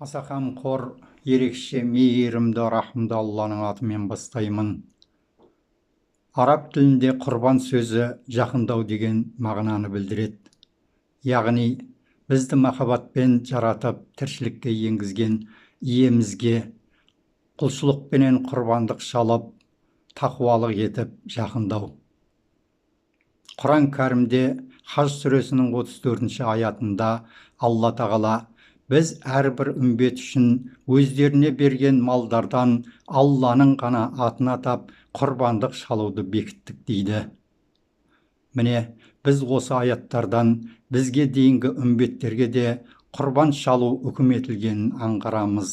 Аса қамқор, ерекше мейірімді рахымды Алланың атымен бастаймын. Араб тілінде құрбан сөзі жақындау деген мағынаны білдіреді. Яғни, бізді махаббатпен жаратып, тіршілікке енгізген иемізге құлшылықпенен құрбандық шалып, тақуалық етіп жақындау. Құран кәрімде Хаж сүресінің 34-ші аятында Алла тағала біз әрбір үмбет үшін өздеріне берген малдардан Алланың ғана атын атап құрбандық шалуды бекіттік дейді. Міне, біз осы аяттардан бізге дейінгі үмбеттерге де құрбан шалу үкім етілгенін аңғарамыз.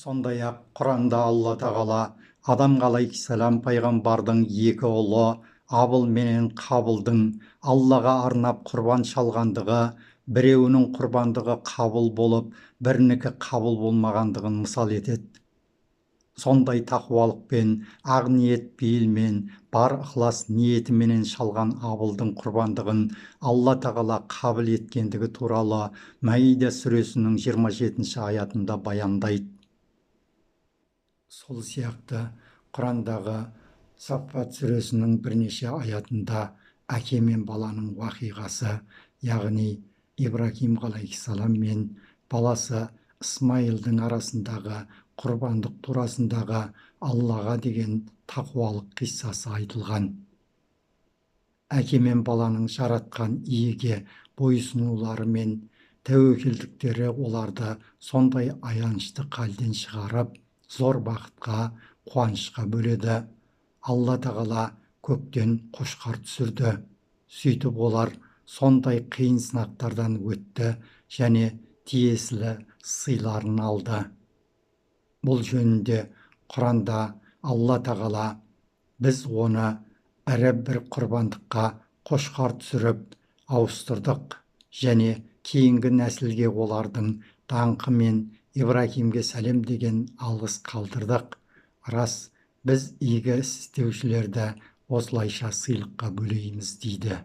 Сондай-ақ Құранда Алла тағала Адам алейхиссалам пайғамбардың екі ұлы Абыл менен Қабылдың Аллаға арнап құрбан шалғандығы, біреуінің құрбандығы қабыл болып, бірінікі қабыл болмағандығын мысал етеді. Сондай тақуалықпен, ақ ниет пейілмен, бар ықылас ниетіменен шалған Абылдың құрбандығын Алла тағала қабыл еткендігі туралы Маида сүресінің 27-ші аятында баяндайды. Сол сияқты Құрандағы Саффат сүресінің бірнеше аятында әке мен баланың уақиғасы, яғни Ибрахим алейхиссалам мен баласы Исмайылдың арасындағы құрбандық турасындағы Аллаға деген тақуалық қиссасы айтылған. Әке мен баланың жаратқан иеге бойсынулары мен тәуекелдіктері оларды сондай аянышты халден шығарып, зор бақытқа, қуанышқа бөледі. Алла тағала көктен қошқар түсірді. Сөйтіп олар сондай қиын сынақтардан өтті және тиесілі сыйларын алды. Бұл жөнінде Құранда Алла тағала біз оны ірі бір құрбандыққа қошқар түсіріп ауыстырдық және кейінгі нәсілге олардың даңқы мен Ибрахимге сәлем деген алғыс қалдырдық. Рас, біз игі іс істеушілерді осылайша сыйлыққа бөлейміз дейді.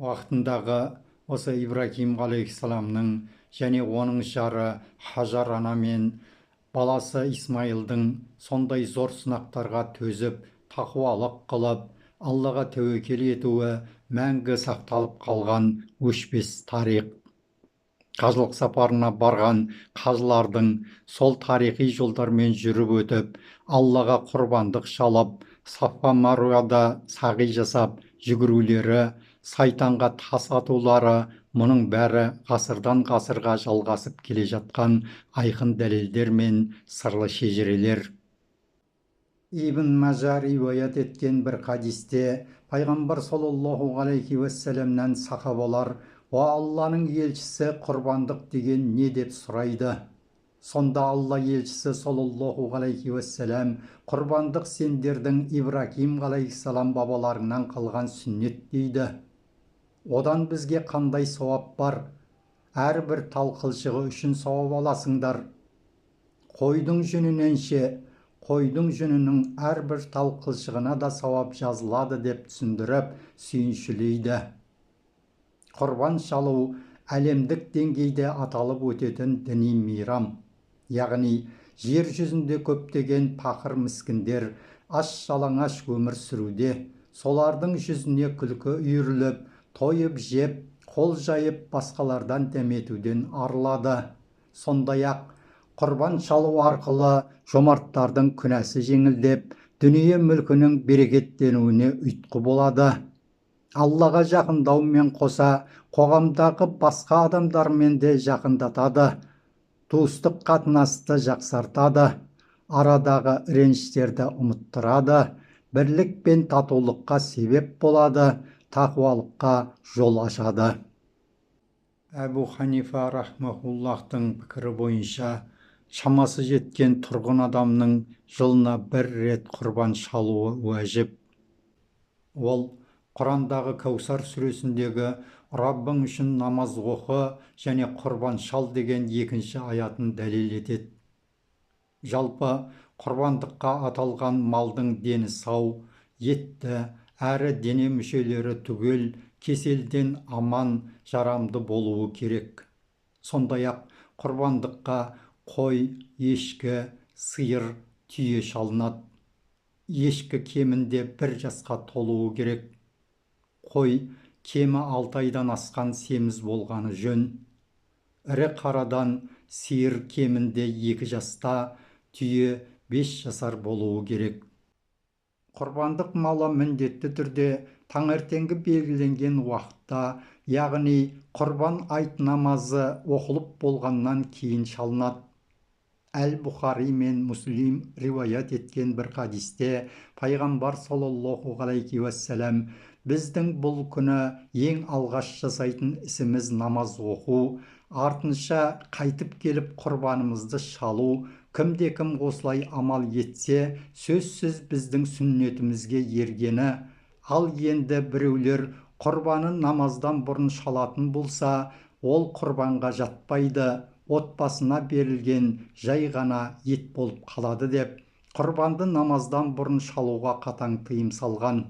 Уақытындағы осы Ибрахим алейхиссаламның және оның жары Хажар ана мен баласы Исмайылдың сондай зор сынақтарға төзіп, тақуалық қылып, Аллаға тәуекел етуі мәңгі сақталып қалған өшпес тарих. Қажылық сапарына барған қажылардың сол тарихи жолдармен жүріп өтіп, Аллаға құрбандық шалып, Сафа Маруада сағи жасап жүгірулері, сайтанға тас атулары, мұның бәрі ғасырдан ғасырға жалғасып келе жатқан айқын дәлелдер мен сырлы шежірелер. Ибн Мажа риуаят еткен бір хадисте пайғамбар саллаллаху алейхи уассаламнан сахабалар «О Алланың елшісі, құрбандық деген не?» деп сұрайды. Сонда Алла елшісі саллаллаху алейхи уассалам құрбандық сендердің Ибрахим алейхиссалам бабаларыңнан қалған сүннет дейді. Одан бізге қандай сауап бар? Әрбір тал қылшығы үшін сауап аласыңдар. Қойдың жүнінен ше, қойдың жүнінің әрбір тал қылшығына да сауап жазылады деп түсіндіріп сүйіншілейді. Құрбан шалу әлемдік деңгейде аталып өтетін діни мейрам. Яғни, жер жүзінде көптеген пақыр міскіндер аш-жалаңаш өмір сүруде, солардың жүзіне күлкі үйіріліп, тойып жеп, қол жайып басқалардан дәметуден арылады. Сондай-ақ, құрбан шалу арқылы жомарттардың күнәсі жеңілдеп, дүние мүлкінің берекеттенуіне ұйытқы болады. Аллаға жақындаумен қоса, қоғамдағы басқа адамдармен де жақындатады, туыстық қатынасты жақсартады, арадағы реніштерді ұмыттырады, бірлік пен татулыққа себеп болады, тақуалыққа жол ашады. Әбу Ханифа рахмаһуллахтың пікірі бойынша, шамасы жеткен тұрғын адамның жылына бір рет құрбан шалуы уәжіп. Ол Құрандағы Кәусар сүресіндегі Раббың үшін намаз оқы және құрбан шал деген екінші аятын дәлел етеді. Жалпы, құрбандыққа аталған малдың дені сау, етті, әрі дене мүшелері түгел, кеселден аман, жарамды болуы керек. Сондай-ақ Құрбандыққа қой, ешкі, сиыр, түйе шалынады. Ешкі кемінде 1 жасқа толуы керек. Қой кемі 6 айдан асқан семіз болғаны жөн. Ірі қарадан сиыр кемінде 2 жаста, түйе 5 жасар болуы керек. Құрбандық малы міндетті түрде таңертеңгі белгіленген уақытта, яғни құрбан айт намазы оқылып болғаннан кейін шалынады. Әл-Бұхари мен Муслим риуаят еткен бір хадисте пайғамбар саллаллаху алейхи уассалам біздің бұл күні ең алғаш жасайтын ісіміз намаз оқу, артынша қайтып келіп құрбанымызды шалу, кімде-кім осылай амал етсе, сөзсіз біздің сүннетімізге ергені. Ал енді біреулер құрбаны намаздан бұрын шалатын болса, ол құрбанға жатпайды, отбасына берілген жай ғана ет болып қалады деп, құрбанды намаздан бұрын шалуға қатаң тыйым салған.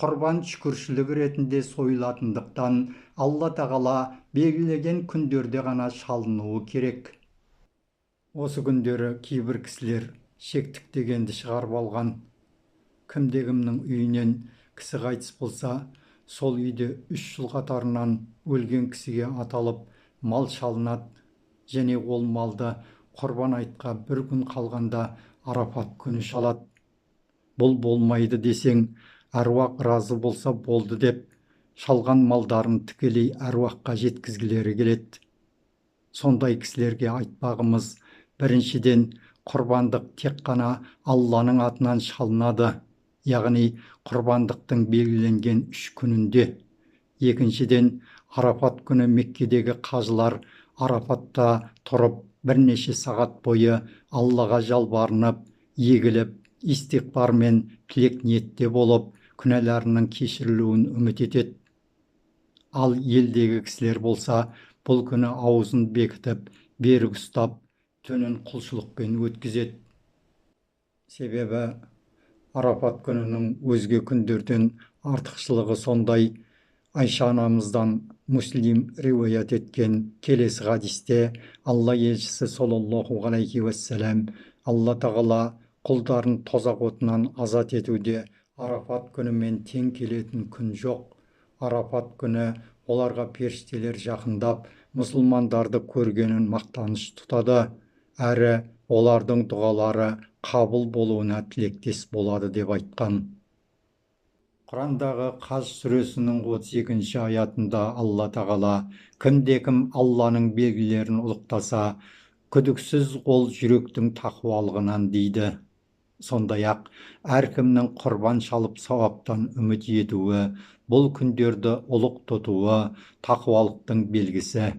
Құрбан шүкіршілік ретінде сойылатындықтан Алла тағала белгілеген күндерде ғана шалынуы керек. Осы күндері кейбір кісілер шектік дегенді шығарып алған. Кімде-кімнің үйінен кісі қайтыс болса, сол үйде 3 жыл қатарынан өлген кісіге аталып мал шалынады, және ол малды құрбан айтқа 1 күн қалғанда Арафат күні шалады. Бұл болмайды десең, әруақ разы болса болды деп, шалған малдарын тікелей әруаққа жеткізгілері келеді. Сондай кісілерге айтпағымыз, біріншіден, құрбандық тек қана Алланың атынан шалынады, яғни құрбандықтың белгіленген 3 күнінде. Екіншіден, Арафат күні Меккедегі қажылар Арафатта тұрып, бірнеше сағат бойы Аллаға жалбарынып, егіліп, истиғфар мен тілек ниетте болып, күнәларының кешірілуін үміт етеді. Ал елдегі кісілер болса, бұл күні аузын бекітіп, берік ұстап, түнін құлшылықпен өткізеді. Себебі Арафат күнінің өзге күндерден артықшылығы сондай. Айша анамыздан Муслим риуаят еткен келесі хадисте Алла елшісі саллаллаху алейхи уассалам, Алла тағала құлдарын тозақ отынан азат етуде Арафат күнімен тең келетін күн жоқ. Арафат күні оларға періштелер жақындап, мұсылмандарды көргенін мақтаныш тұтады, әрі олардың дұғалары қабыл болуына тілектес болады деп айтқан. Құрандағы Қаж сүресінің 32-ші аятында Алла тағала кімде-кім Алланың белгілерін ұлықтаса, күдіксіз ол жүректің тақуалығынан дейді. Сондай-ақ әркімнің құрбан шалып сауаптан үміт етуі, бұл күндерді ұлық тұтуы тақуалықтың белгісі.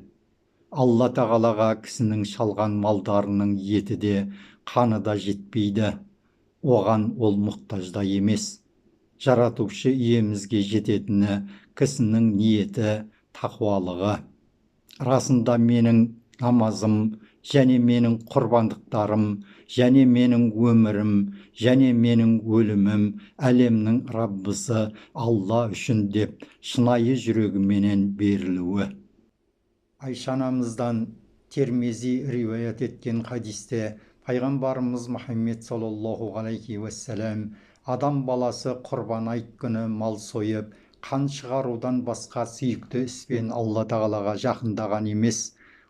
Алла тағалаға кісінің шалған малдарының еті де, қаны да жетпейді. Оған ол мұқтаж да емес. Жаратушы иемізге жететіні кісінің ниеті, тақуалығы. Расында менің намазым, және менің құрбандықтарым, және менің өмірім, және менің өлімім әлемнің Раббысы Алла үшін деп шынайы жүрегіменен берілуі. Айша анамыздан Термези риуаят еткен хадисте пайғамбарымыз Мұхаммед саллаллаху алейхи уассалам адам баласы құрбан айт күні мал сойып, қан шығарудан басқа сүйікті іспен Алла тағалаға жақындаған емес.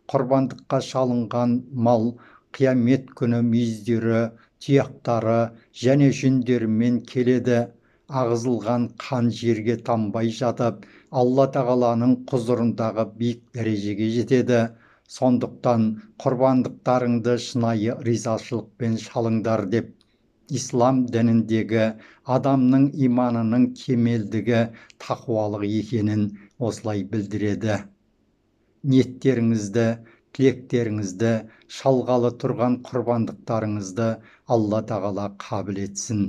Құрбандыққа шалынған мал қиямет күні мүйіздері, тұяқтары және жүндерімен келеді. Ағызылған қан жерге тамбай жатып, Алла тағаланың құзырындағы биік дәрежеге жетеді. Сондықтан құрбандықтарыңды шынайы ризашылықпен шалыңдар деп ислам дініндегі адамның иманының кемелдігі тақуалық екенін осылай білдіреді. Ниеттеріңізді, тілектеріңізді, шалғалы тұрған құрбандықтарыңызды Алла тағала қабыл етсін.